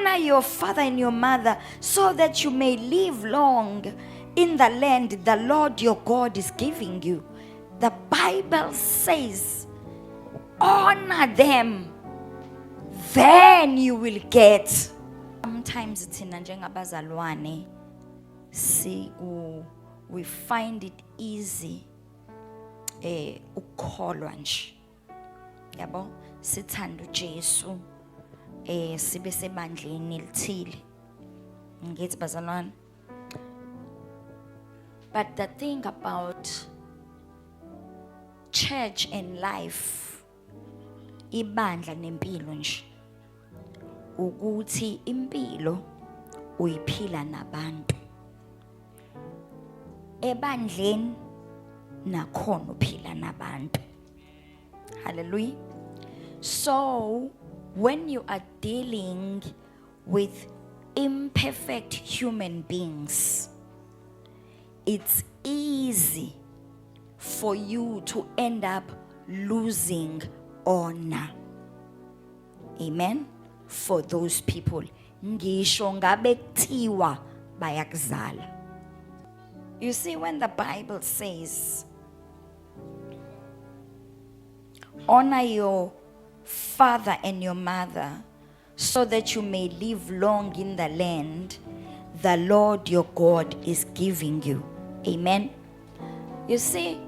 Honor your father and your mother so that you may live long in the land the Lord your God is giving you. The Bible says, honor them, then you will get. Sometimes thina njengabazalwane we find it easy ukukholwa nje. Yabo, sithanda uJesu sibe sebandleni lithile. Ngithi bazalwane. But the thing about church and life, ibandla nempilo nje, ukuthi impilo uyiphila nabantu. Ebandleni nakhona uphila nabantu. Hallelujah. So when you are dealing with imperfect human beings, it's easy for you to end up losing honor. Amen. For those people. Ngisho ngabe kuthiwa bayakuzala. You see, when the Bible says, honor your father and your mother so that you may live long in the land the Lord your God is giving you. Amen. You see,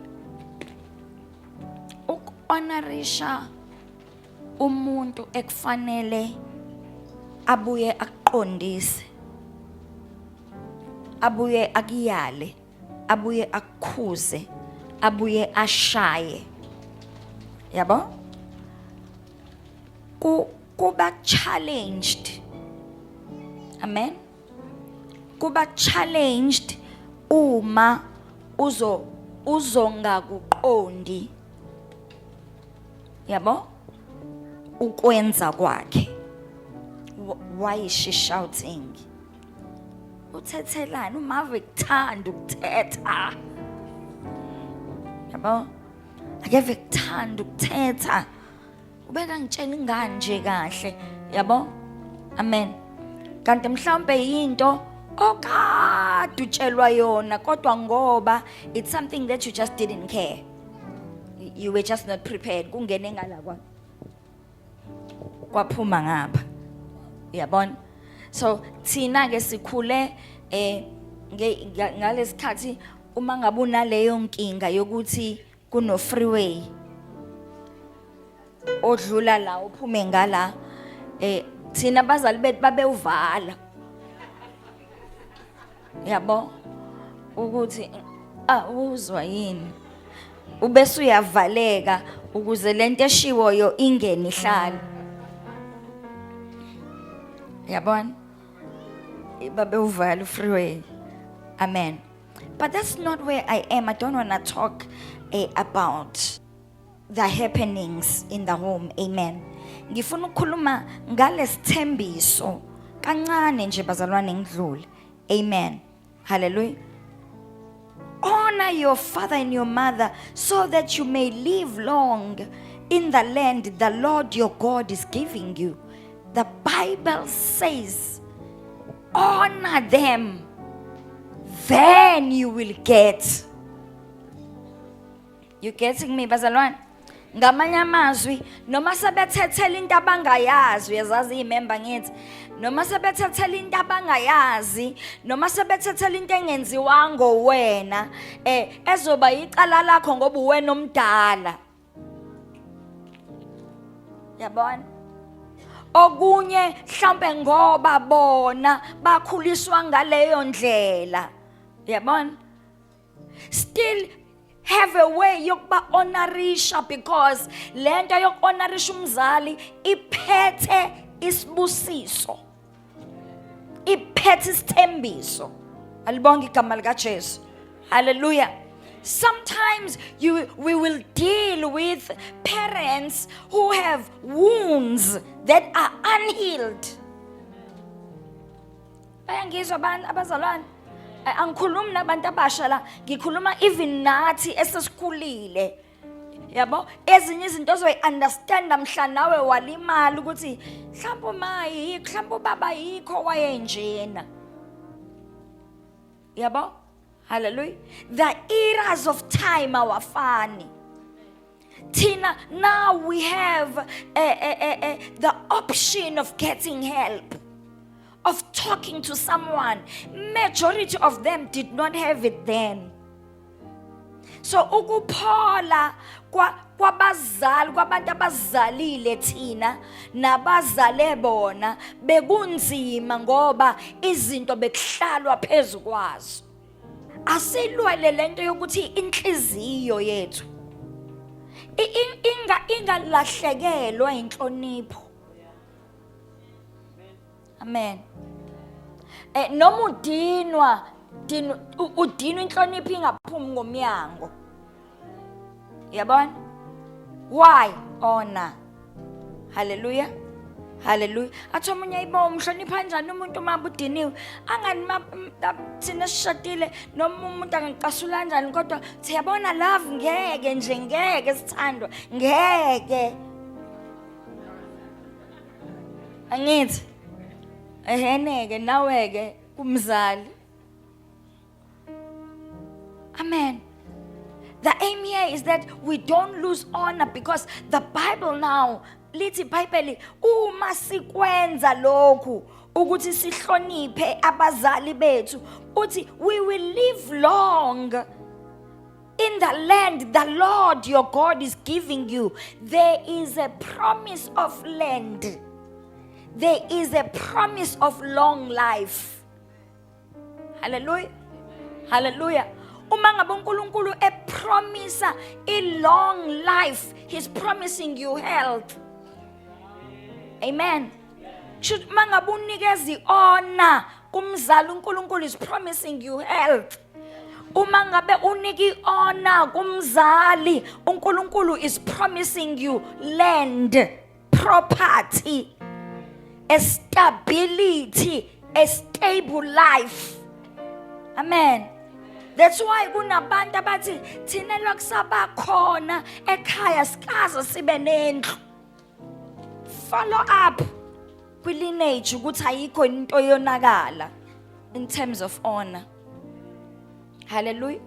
honorisha umuntu ekufanele abuye aqondise, abuye akiyale, abuye akukhuze, abuye ashaye. Yabo? Kuba challenged. Amen. Kuba challenged uma uzonga kuqondi. Yabo? Ukwenza kwakhe. Why is she shouting? Uthethelani umave kuthanda ukuthetha. Yabo? Akeve kuthanda ukuthetha. Ubeka ngitshela ingane nje kahle. Yabo? Amen. Kanti mhlawumbe into okade utshelwa yona kodwa ngoba it's something that you just didn't care. You were just not prepared. Kungene ngala kwaphuma ngapha. Yabona? So thina ke sikhule ngalesikhathi uma ngabe unaleyo nkinga yokuthi kuno freeway odlula la uphume ngala thina abazali bethu babewuvala. Yabo? Ukuthi uzwa yini? Ubese uyavaleka ukuze lento eshiwoyo ingene ihlala. Yabona? Babewuvala freeway. Amen. But that's not where I am. I don't want to talk about the happenings in the home. Amen. Ngifuna ukukhuluma ngalesithembiso kancane nje bazalwane ngidlule. Amen. Hallelujah. Honor your father and your mother so that you may live long in the land the Lord your God is giving you. The Bible says, honor them, then you will get. You getting me, bazalwane? Ngamanye amazwi noma sebethethela into abangayazi, uyazazi imember ngithi, noma sebethethela into abangayazi, noma sebethethela into engenziwanga wena ezoba icala lakho ngoba uwena omdala. Yabona? Okunye mhlambe ngoba bona bakhuliswa ngaleyo ndlela. Yabona? Still have a way yokuba honorisha, because lento yokuhonorisha umzali iphethe isibusiso, iphethe isithembiso. Alibonga igama lika Jesu. Hallelujah. Sometimes we will deal with parents who have wounds that are unhealed. Bayangizwa abantu abazalwane? Angikhulumi nabantu abasha la, ngikhuluma even nathi esesikhulile. Yabo, ezinye izinto ozoyi-understand mhla nawe walimala ukuthi mhlawumbe uma yikho, mhlawumbe ubaba yikho wayenjena. Yabo? Hallelujah. The eras of time awafani. Tina, now we have the option of getting help, of talking to someone. Majority of them did not have it then. So ukuphola kwabazali, kwabantu abazalile thina nabazale bona bekunzima ngoba izinto bekuhlalwa phezulu kwazo. Asilwele lento yokuthi inhliziyo yethu ingalahlekelwa inhlonipho. Amen. Noma udinwa inhlonipho ingaphumi ngomnyango. Yabona? Why? Honor. Hallelujah. Hallelujah. Athi omunye ayibo umhlonipha kanjani umuntu uma budiniwe? Angani thina sishadile noma umuntu angicasula kanjani kodwa siyabona love ngeke nje ngeke sithandwa ngeke. Angithi eheneke nawe ke kumzali. Amen. The aim here is that we don't lose honor because the Bible now lithi iBhayibheli uma sikwenza lokhu ukuthi sihloniphe abazali bethu uthi we will live long in the land the Lord your God is giving you. There is a promise of land. There is a promise of long life. Hallelujah. Hallelujah. Uma ngabe uNkulunkulu epromisa a long life, he's promising you health. Amen. Should uma ngabe unikeza honor kumzali uNkulunkulu is promising you health. Uma ngabe uniki honor kumzali uNkulunkulu is promising you land, property, a stability, a stable life. Amen. That's why kunabantu abathi thina lokusaba khona ekhaya sikaze sibe nendlu. Follow up kwi-lineage ukuthi ayikho into yonakala in terms of honor. Hallelujah.